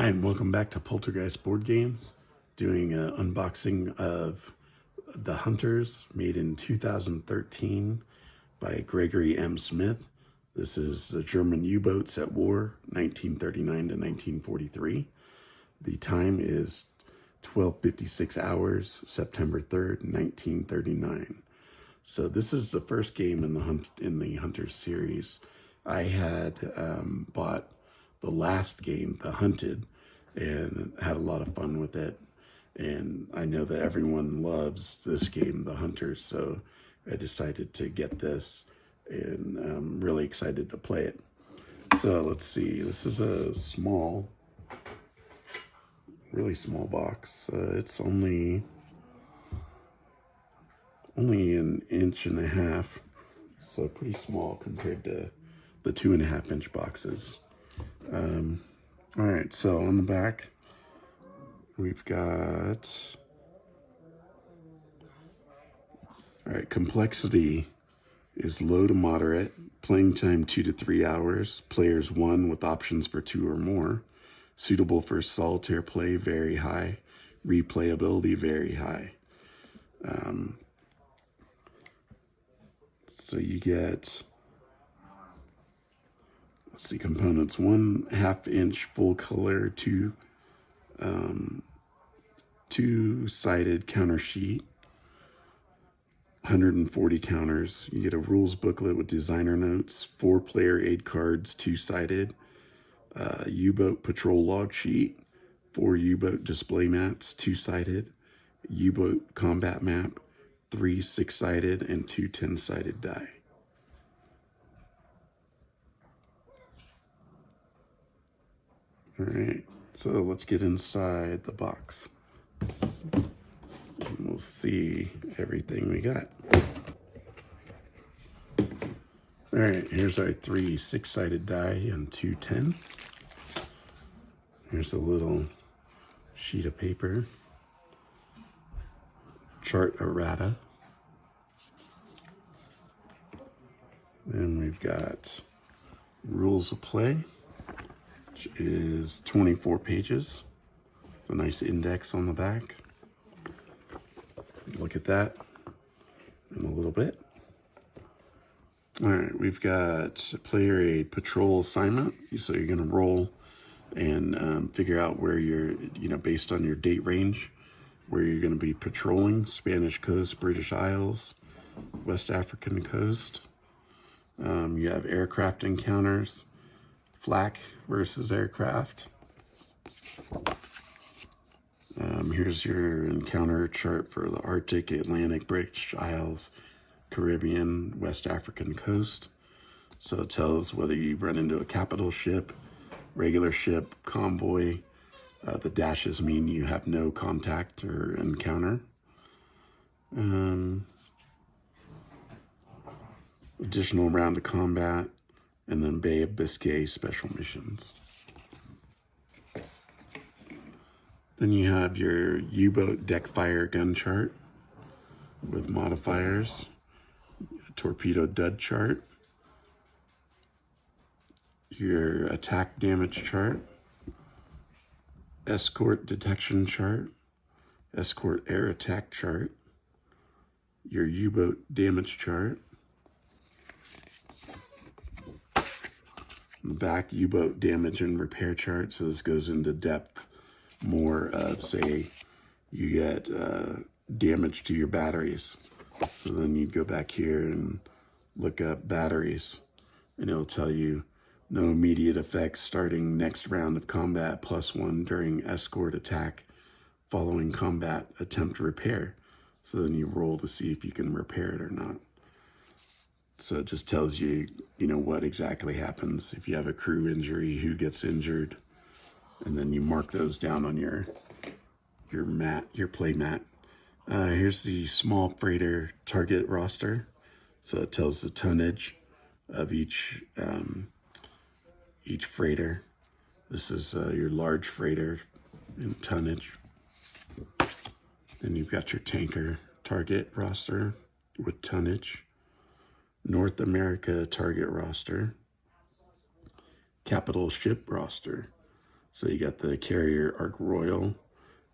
Hi, and welcome back to Poltergeist Board Games, doing an unboxing of The Hunters, made in 2013 by Gregory M. Smith. This is the German U-boats at war, 1939 to 1943. The time is 12:56 hours, September 3rd, 1939. So this is the first game in the Hunters series. I had bought the last game, The Hunted, and had a lot of fun with it. And I know that everyone loves this game, The Hunters, so I decided to get this, and I'm really excited to play it. So let's see, this is a small, really small box. It's only an inch and a half, so pretty small compared to the 2.5-inch boxes. All right, so on the back, we've got, all right, complexity is low to moderate, playing time 2 to 3 hours, players 1 with options for 2 or more, suitable for solitaire play, very high, replayability, very high. So you get, let's see, components: 1/2-inch full color, two-sided counter sheet, 140 counters. You get a rules booklet with designer notes, 4-player aid cards, 2-sided, U-boat patrol log sheet, 4 U-boat display mats, 2-sided, U-boat combat map, 3 6-sided, and 2 10-sided die. All right, so let's get inside the box. And we'll see everything we got. All right, here's our 3 6-sided die and 2 10. Here's a little sheet of paper. Chart errata. Then we've got rules of play, which is 24 pages. A nice index on the back. Look at that in a little bit. All right, we've got player aid patrol assignment. So you're gonna roll and figure out where you're, based on your date range, where you're gonna be patrolling: Spanish coast, British Isles, West African coast. You have aircraft encounters, flak versus aircraft. Here's your encounter chart for the Arctic, Atlantic, British Isles, Caribbean, West African coast. So it tells whether you've run into a capital ship, regular ship, convoy. The dashes mean you have no contact or encounter. Additional round of combat, and then Bay of Biscay special missions. Then you have your U-boat deck fire gun chart with modifiers, torpedo dud chart, your attack damage chart, escort detection chart, escort air attack chart, your U-boat damage chart. On the back, U-boat damage and repair chart. So this goes into depth more of, say, you get damage to your batteries. So then you'd go back here and look up batteries, and it'll tell you no immediate effects starting next round of combat, +1 during escort attack following combat attempt repair. So then you roll to see if you can repair it or not. So it just tells you, what exactly happens. If you have a crew injury, who gets injured, and then you mark those down on your mat, your play mat. Here's the small freighter target roster. So it tells the tonnage of each freighter. This is your large freighter in tonnage. Then you've got your tanker target roster with tonnage. North America target roster, capital ship roster, So you got the carrier Ark Royal,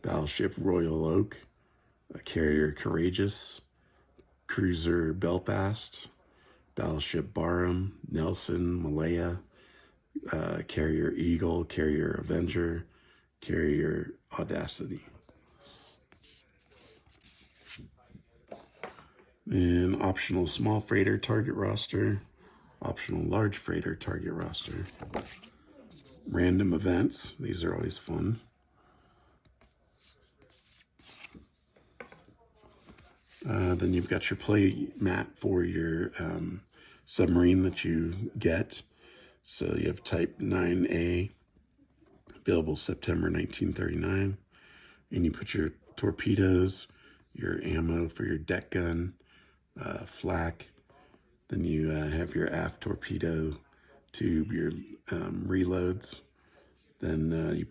battleship Royal Oak, a carrier Courageous, cruiser Belfast, battleship Barham, Nelson, Malaya, carrier Eagle, carrier Avenger, carrier Audacity. And optional small freighter target roster, optional large freighter target roster. Random events, these are always fun. Then you've got your play mat for your submarine that you get. So you have Type 9A, available September 1939. And you put your torpedoes, your ammo for your deck gun, flak. Then you have your aft torpedo tube, your reloads. Then you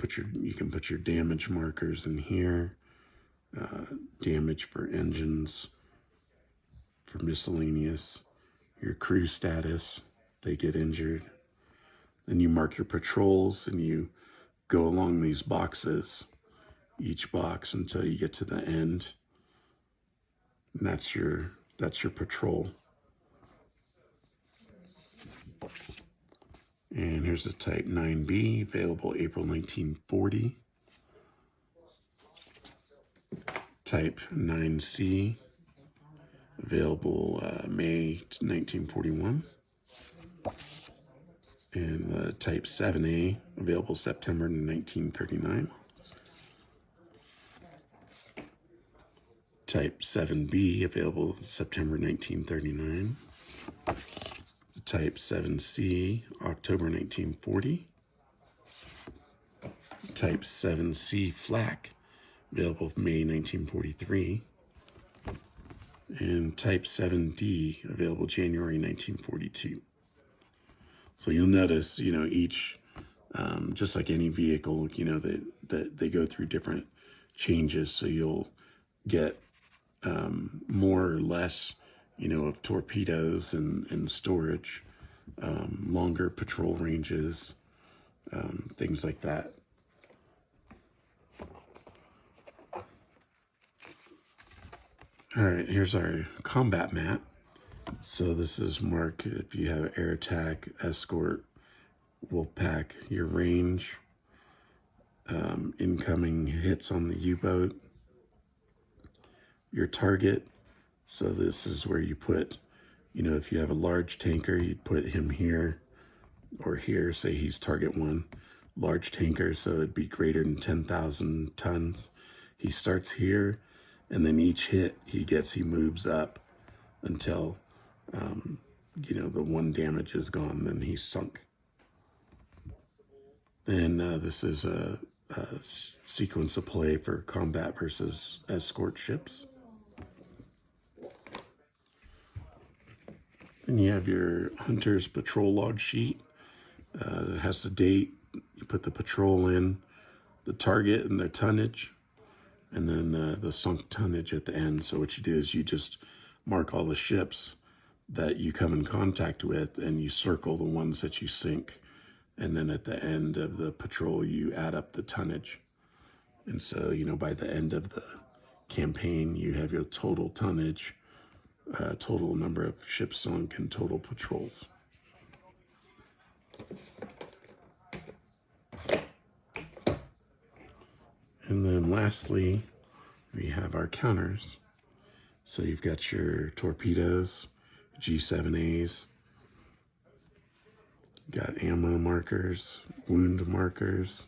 can put your damage markers in here. Damage for engines, for miscellaneous, your crew status, they get injured. Then you mark your patrols and you go along these boxes, each box until you get to the end. And that's your patrol. And here's a Type 9B, available April 1940. Type 9C, available May 1941. And Type 7A, available September 1939. Type 7B, available September 1939. Type 7C, October 1940. Type 7C flak, available May 1943. And Type 7D, available January 1942. So you'll notice, each, just like any vehicle, that they go through different changes. So you'll get more or less, of torpedoes and storage, longer patrol ranges, things like that. All right, here's our combat mat. So this is marked if you have air attack, escort, wolf pack, your range, incoming hits on the U-boat, your target. So this is where you put, if you have a large tanker, you'd put him here or here, say he's target 1. Large tanker, so it'd be greater than 10,000 tons. He starts here, and then each hit he moves up until, the 1 damage is gone, then he's sunk. And this is a sequence of play for combat versus escort ships. Then you have your Hunter's patrol log sheet. It has the date. You put the patrol in, the target and their tonnage, and then the sunk tonnage at the end. So what you do is you just mark all the ships that you come in contact with, and you circle the ones that you sink. And then at the end of the patrol, you add up the tonnage. And so, by the end of the campaign, you have your total tonnage, total number of ships sunk, and total patrols. And then lastly, we have our counters. So you've got your torpedoes, G7As, got ammo markers, wound markers.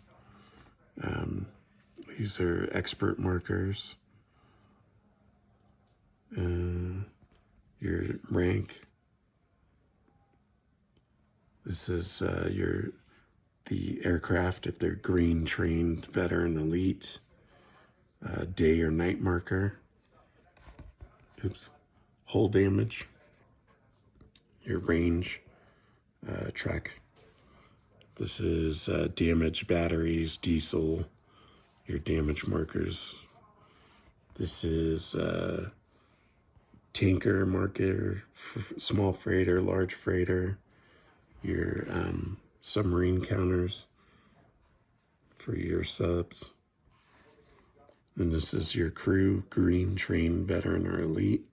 These are expert markers. Your rank. This is the aircraft, if they're green, trained, veteran, elite, day or night marker. Hull damage. Your range track. This is damaged batteries, diesel, your damage markers. This is tanker marker, small freighter, large freighter, your submarine counters, for your subs. And this is your crew, green, trained, veteran, or elite.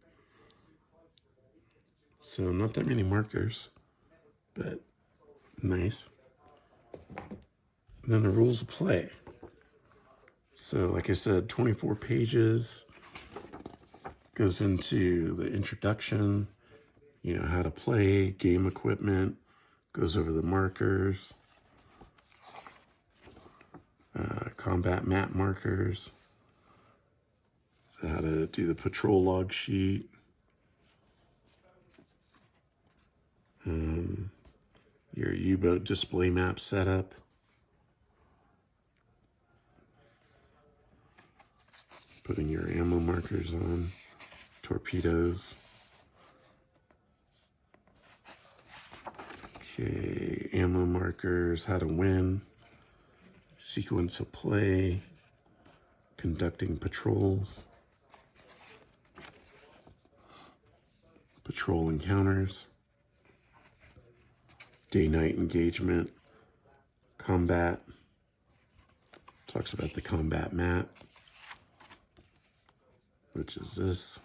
So not that many markers, but nice. And then the rules of play. So like I said, 24 pages. Goes into the introduction, you know, how to play, game equipment, goes over the markers, combat map markers, how to do the patrol log sheet, your U-boat display map setup, putting your ammo markers on, torpedoes. Okay, ammo markers, how to win, sequence of play, conducting patrols, patrol encounters, day-night engagement, combat, talks about the combat map, which is this.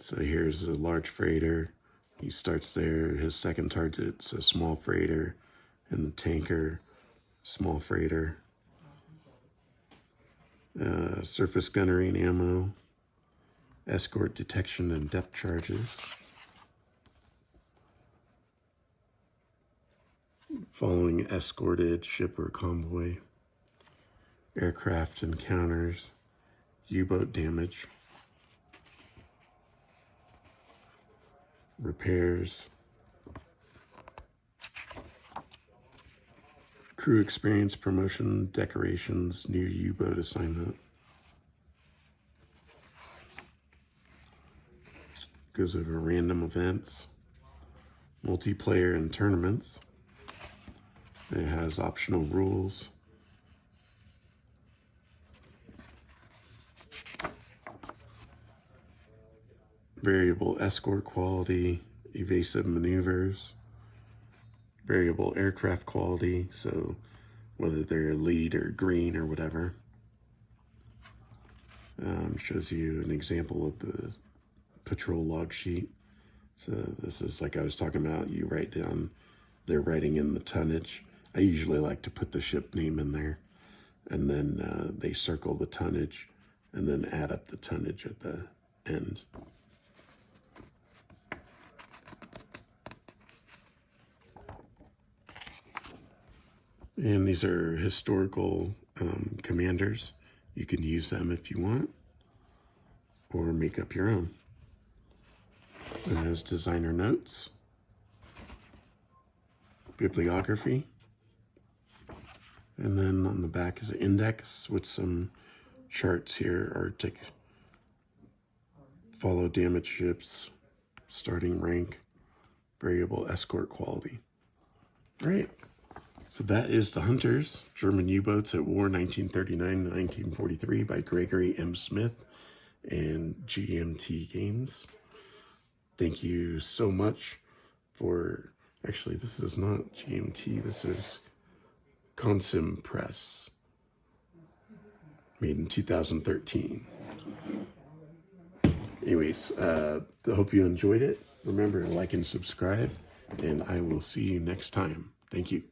So here's a large freighter. He starts there. His second target's a small freighter, and the tanker, small freighter. Surface gunnery and ammo, escort detection and depth charges, following escorted ship or convoy, aircraft encounters, U-boat damage, repairs, crew experience, promotion, decorations, new U-boat assignment. Goes over random events, multiplayer and tournaments. It has optional rules. Variable escort quality, evasive maneuvers, variable aircraft quality, so whether they're lead or green or whatever. Shows you an example of the patrol log sheet. So this is like I was talking about, you write down, they're writing in the tonnage. I usually like to put the ship name in there, and then they circle the tonnage and then add up the tonnage at the end. And these are historical commanders. You can use them if you want, or make up your own. It has designer notes, bibliography, and then on the back is an index with some charts here. Arctic, follow damaged ships, starting rank, variable escort quality. All right. So that is The Hunters, German U-Boats at War 1939-1943 by Gregory M. Smith and GMT Games. Thank you so much for, actually this is not GMT, this is Consimpress, made in 2013. Anyways, I hope you enjoyed it. Remember to like and subscribe, and I will see you next time. Thank you.